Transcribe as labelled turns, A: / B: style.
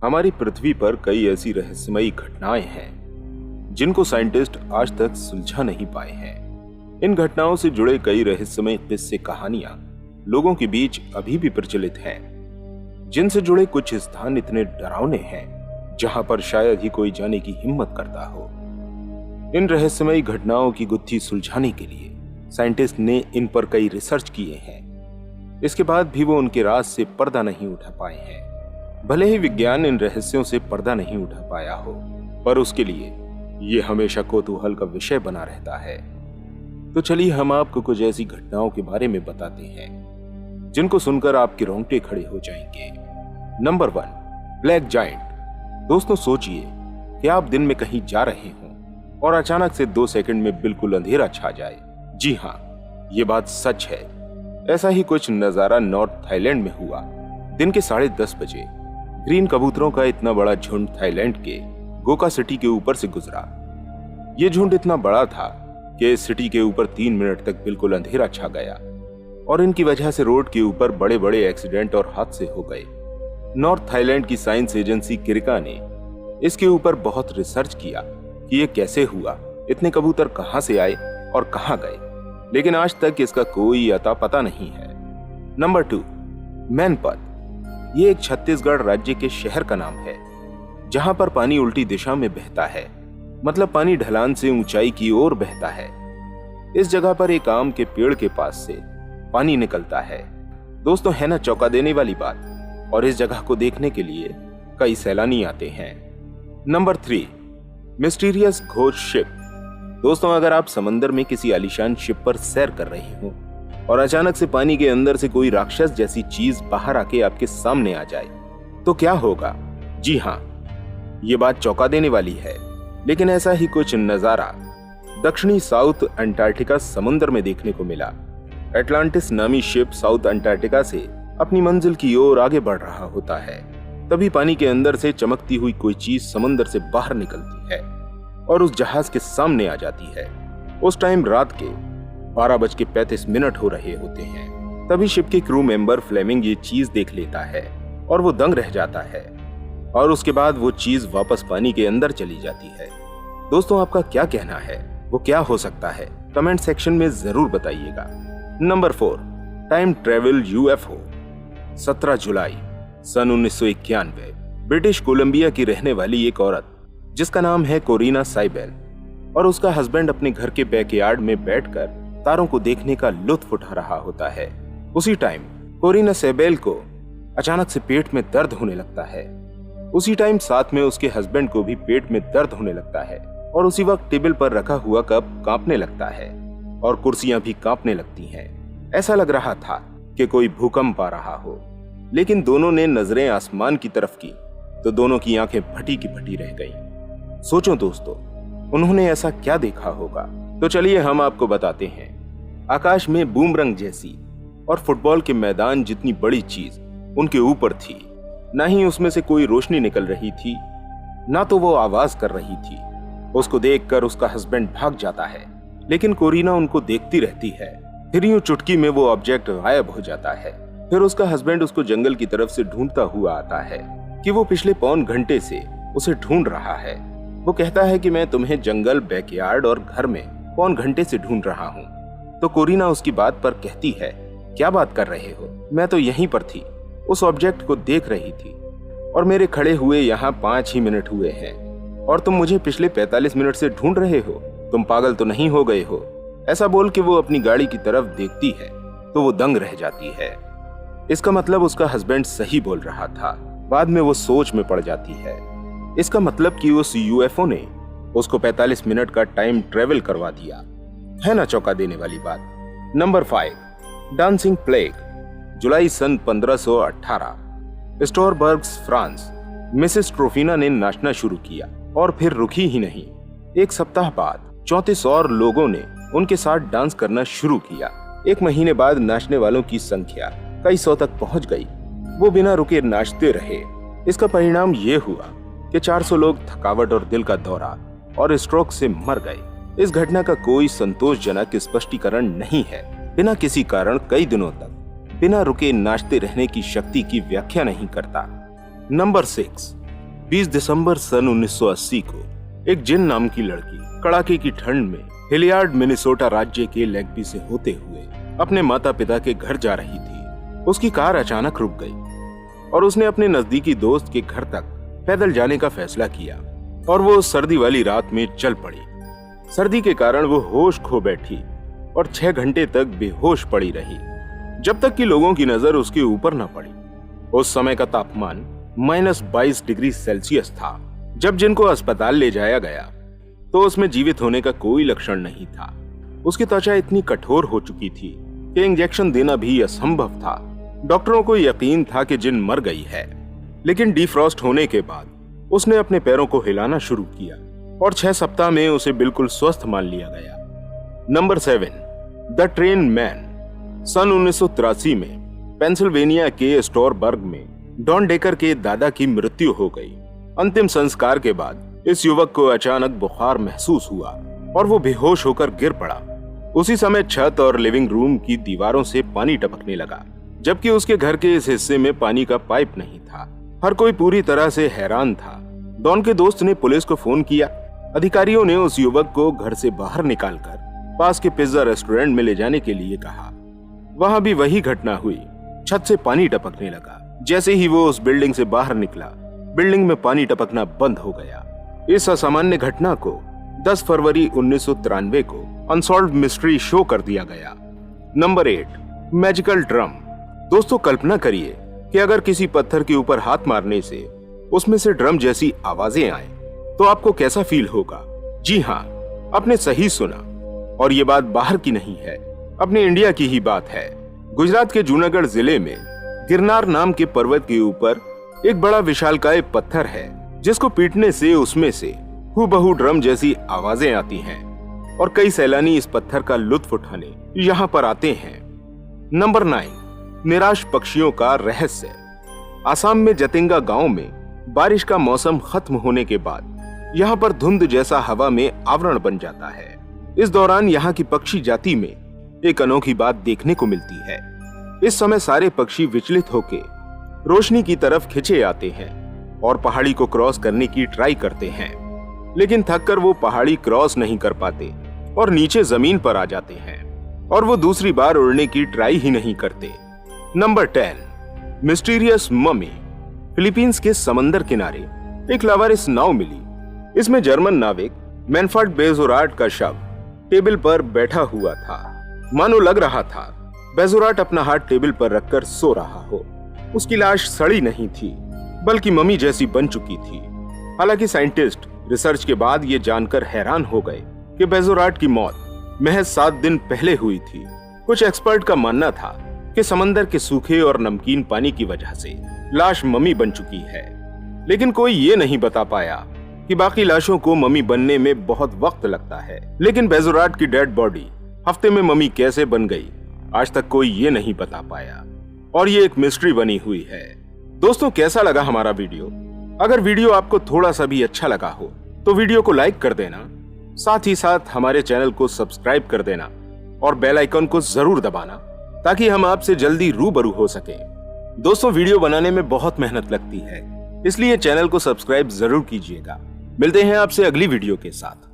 A: हमारी पृथ्वी पर कई ऐसी रहस्यमयी घटनाएं हैं जिनको साइंटिस्ट आज तक सुलझा नहीं पाए हैं। इन घटनाओं से जुड़े कई रहस्यमय किस्से कहानियां लोगों के बीच अभी भी प्रचलित हैं, जिनसे जुड़े कुछ स्थान इतने डरावने हैं जहां पर शायद ही कोई जाने की हिम्मत करता हो। इन रहस्यमयी घटनाओं की गुत्थी सुलझाने के लिए साइंटिस्ट ने इन पर कई रिसर्च किए हैं। इसके बाद भी वो उनके राज से पर्दा नहीं उठा पाए हैं। भले ही विज्ञान इन रहस्यों से पर्दा नहीं उठा पाया हो, पर उसके लिए ये हमेशा कौतूहल का विषय बना रहता है। तो चलिए हम आपको कुछ ऐसी घटनाओं के बारे में बताते हैं जिनको सुनकर आपके रोंगटे खड़े हो जाएंगे। Number 1, black giant. दोस्तों सोचिए कि आप दिन में कहीं जा रहे हों और अचानक से 2 सेकंड में बिल्कुल अंधेरा छा जाए। जी हाँ, ये बात सच है। ऐसा ही कुछ नजारा नॉर्थ थाईलैंड में हुआ। दिन के 10:30 बजे ग्रीन कबूतरों का इतना बड़ा झुंड थाईलैंड के गोका सिटी के ऊपर से गुजरा। ये झुंड इतना बड़ा था कि इस सिटी के ऊपर 3 मिनट तक बिल्कुल अंधेरा छा गया और इनकी वजह से रोड के ऊपर बड़े बड़े एक्सीडेंट और हादसे हो गए। नॉर्थ थाईलैंड की साइंस एजेंसी किरिका ने इसके ऊपर बहुत रिसर्च किया कि ये कैसे हुआ, इतने कबूतर कहां से आए और कहां गए, लेकिन आज तक इसका कोई अता पता नहीं है। नंबर 2, मैनपत। ये एक छत्तीसगढ़ राज्य के शहर का नाम है जहां पर पानी उल्टी दिशा में बहता है, मतलब पानी ढलान से ऊंचाई की ओर बहता है। इस जगह पर एक आम के पेड़ के पास से पानी निकलता है। दोस्तों है ना चौंका देने वाली बात, और इस जगह को देखने के लिए कई सैलानी आते हैं। Number 3, mysterious ghost ship. दोस्तों अगर आप समंदर में किसी आलीशान शिप पर सैर कर रहे हो और अचानक से पानी के अंदर से कोई राक्षस जैसी चीज बाहर आके आपके सामने आ जाए तो क्या होगा? जी हाँ, ये बात चौंका देने वाली है, लेकिन ऐसा ही कुछ नजारा दक्षिणी साउथ अंटार्कटिका समुद्र में देखने को मिला। एटलांटिस नामी शिप साउथ अंटार्कटिका से अपनी मंजिल की ओर आगे बढ़ रहा होता है। तभी पानी के अंदर से चमकती हुई कोई चीज समुद्र से बाहर निकलती है और उस जहाज के सामने आ जाती है। उस टाइम रात के 12:35 हो रहे होते हैं। तभी शिप के क्रू मेंबर फ्लेमिंग ये चीज देख लेता है और वो दंग रह जाता है, और उसके बाद वो चीज वापस पानी के अंदर चली जाती है। दोस्तों आपका क्या कहना है, वो क्या हो सकता है? कमेंट सेक्शन में जरूर बताइएगा। Number 4, time travel UFO. 17 जुलाई सन 1991 ब्रिटिश कोलंबिया की रहने वाली एक औरत जिसका नाम है कोरिना साइबेल और उसका हस्बैंड अपने घर के बैकयार्ड में बैठकर तारों को देखने का लुत्फ उठा रहा होता है। उसी टाइम कोरिना साइबेल को अचानक से पेट में दर्द होने लगता है। उसी टाइम साथ में उसके हस्बैंड को भी पेट में दर्द होने लगता है और उसी वक्त टेबल पर रखा हुआ कप कांपने लगता है और कुर्सियां भी कांपने लगती हैं। ऐसा लग रहा था कि कोई भूकंप आ रहा हो, लेकिन दोनों ने नजरें आसमान की तरफ की तो दोनों की आंखें फटी की फटी रह गईं। सोचो दोस्तों, उन्होंने ऐसा क्या देखा होगा? तो चलिए हम आपको बताते हैं। आकाश में बूमरंग जैसी और फुटबॉल के मैदान जितनी बड़ी चीज उनके ऊपर थी। ना ही उसमें से कोई रोशनी निकल रही थी, ना तो वो आवाज कर रही थी। उसको देखकर उसका हस्बैंड भाग जाता है, लेकिन कोरिना उनको देखती रहती है। फिर यूं चुटकी में वो ऑब्जेक्ट गायब हो जाता है। फिर उसका हस्बैंड उसको जंगल की तरफ से ढूंढता हुआ आता है कि वो पिछले पौन घंटे से उसे ढूंढ रहा है। वो कहता है कि मैं तुम्हें जंगल, बैकयार्ड और घर में पौन घंटे से ढूंढ रहा हूँ। तो कोरिना उसकी बात पर कहती है, क्या बात कर रहे हो? मैं तो यहीं पर थी, उस ऑब्जेक्ट को देख रही थी और मेरे खड़े हुए यहाँ 5 ही मिनट हुए हैं और तुम मुझे पिछले 45 मिनट से ढूंढ रहे हो। तुम पागल तो नहीं हो गए हो? ऐसा बोल के वो अपनी गाड़ी की तरफ देखती है तो वो दंग रह जाती है। इसका मतलब उसका हस्बैंड सही बोल रहा था। बाद में वो सोच में पड़ जाती है। इसका मतलब कि उस यूएफओ ने उसको 45 मिनट का टाइम ट्रेवल करवा दिया। है ना चौंका देने वाली बात। Number 5, dancing plague. जुलाई सन 1518 स्टोरबर्ग्स, फ्रांस। मिसेस ट्रोफिना ने नाचना शुरू किया और फिर रुकी ही नहीं। एक सप्ताह बाद 34 और लोगों ने उनके साथ डांस करना शुरू किया। 1 महीने बाद नाचने वालों की संख्या कई 100 तक पहुंच गई। वो बिना रुके नाचते रहे। इसका परिणाम ये हुआ कि 400 लोग थकावट और दिल का दौरा और स्ट्रोक से मर गए। इस घटना का कोई संतोषजनक स्पष्टीकरण नहीं है। बिना किसी कारण कई दिनों तक बिना रुके नाचते रहने की शक्ति की व्याख्या नहीं करता। नंबर 6, 20 दिसंबर सन 1980 को एक जिन नाम की लड़की कड़ाके की ठंड में हिलियार्ड मिनेसोटा राज्य के लेगबी से होते हुए अपने माता पिता के घर जा रही थी। उसकी कार अचानक रुक गई और उसने अपने नजदीकी दोस्त के घर तक पैदल जाने का फैसला किया और वो उस सर्दी वाली रात में चल पड़ी। सर्दी के कारण वो होश खो बैठी और 6 घंटे तक बेहोश पड़ी रही, जब तक कि लोगों की नजर उसके ऊपर न पड़ी। उस समय का तापमान -22 डिग्री सेल्सियस था। जब जिन को अस्पताल ले जाया गया तो उसमें जीवित होने का कोई लक्षण नहीं था। उसकी त्वचा इतनी कठोर हो चुकी थी कि इंजेक्शन देना भी असंभव था। डॉक्टरों को यकीन था कि जिन मर गई है, लेकिन डिफ्रॉस्ट होने के बाद उसने अपने पैरों को हिलाना शुरू किया और 6 सप्ताह में उसे बिल्कुल स्वस्थ मान लिया गया। Number 7, the train man. सन 1983 में पेंसिल्वेनिया के स्टोरबर्ग में डॉन डेकर के दादा की मृत्यु हो गई। अंतिम संस्कार के बाद इस युवक को अचानक बुखार महसूस हुआ और वो बेहोश होकर गिर पड़ा। उसी समय छत और लिविंग रूम की दीवारों से पानी टपकने लगा, जबकि उसके घर के इस हिस्से में पानी का पाइप नहीं था। हर कोई पूरी तरह से हैरान था। डॉन के दोस्त ने पुलिस को फोन किया। अधिकारियों ने उस युवक को घर से बाहर निकालकर पास के पिज्जा रेस्टोरेंट में ले जाने के लिए कहा। वहां भी वही घटना हुई। छत से पानी टपकने लगा। जैसे ही वो उस बिल्डिंग से बाहर निकला, बिल्डिंग में पानी टपकना बंद हो गया। इस असामान्य घटना को 10 फरवरी 1993 को अनसॉल्व्ड मिस्ट्री शो कर दिया गया। Number 8, magical drum. दोस्तों, कल्पना करिए कि अगर किसी पत्थर के ऊपर हाथ मारने से उसमें से ड्रम जैसी आवाजें आए तो आपको कैसा फील होगा? जी हाँ, आपने सही सुना, और ये बात बाहर की नहीं है, अपने इंडिया की ही बात है। गुजरात के जूनागढ़ जिले में गिरनार नाम के पर्वत के ऊपर एक बड़ा विशालकाय पत्थर है, जिसको पीटने से उसमें से हूबहू ड्रम जैसी आवाजें आती हैं और कई सैलानी इस पत्थर का लुत्फ उठाने यहाँ पर आते हैं। नंबर 9, निराश पक्षियों का रहस्य। आसाम में जतिंगा गांव में बारिश का मौसम खत्म होने के बाद यहाँ पर धुंध जैसा हवा में आवरण बन जाता है। इस दौरान यहाँ की पक्षी जाति में एक अनोखी बात देखने को मिलती है। इस समय सारे पक्षी विचलित होकर रोशनी की तरफ खिंचे आते हैं और पहाड़ी को क्रॉस करने की ट्राई करते हैं, लेकिन थककर वो पहाड़ी क्रॉस नहीं कर पाते और नीचे जमीन पर आ जाते हैं और वो दूसरी बार उड़ने की ट्राई ही नहीं करते। Number 10, mysterious mummy. फिलीपींस के समंदर किनारे एक लावारिस नाव मिली। इसमें जर्मन नाविक मैनफ्रेड बेजोराट का शव टेबल पर बैठा हुआ था। मानो लग रहा था बेजोराट अपना हाथ टेबल पर रखकर सो रहा हो। उसकी लाश सड़ी नहीं थी, बल्कि मम्मी जैसी बन चुकी थी। हालांकि साइंटिस्ट रिसर्च के बाद ये जानकर हैरान हो गए कि बेजोराट की मौत महज 7 दिन पहले हुई थी। कुछ एक्सपर्ट का मानना था कि समंदर के सूखे और नमकीन पानी की वजह से लाश मम्मी बन चुकी है, लेकिन कोई ये नहीं बता पाया कि बाकी लाशों को मम्मी बनने में बहुत वक्त लगता है। लेकिन बेजोराट की डेड बॉडी हफ्ते में मम्मी कैसे बन गई, आज तक कोई ये नहीं बता पाया और ये एक मिस्ट्री बनी हुई है। दोस्तों, कैसा लगा हमारा वीडियो? अगर वीडियो आपको थोड़ा सा भी अच्छा लगा हो तो वीडियो को लाइक कर देना, साथ ही साथ हमारे चैनल को सब्सक्राइब कर देना और बेल आइकन को जरूर दबाना, ताकि हम आपसे जल्दी रूबरू हो सके। दोस्तों, वीडियो बनाने में बहुत मेहनत लगती है, इसलिए चैनल को सब्सक्राइब जरूर कीजिएगा। मिलते हैं आपसे अगली वीडियो के साथ।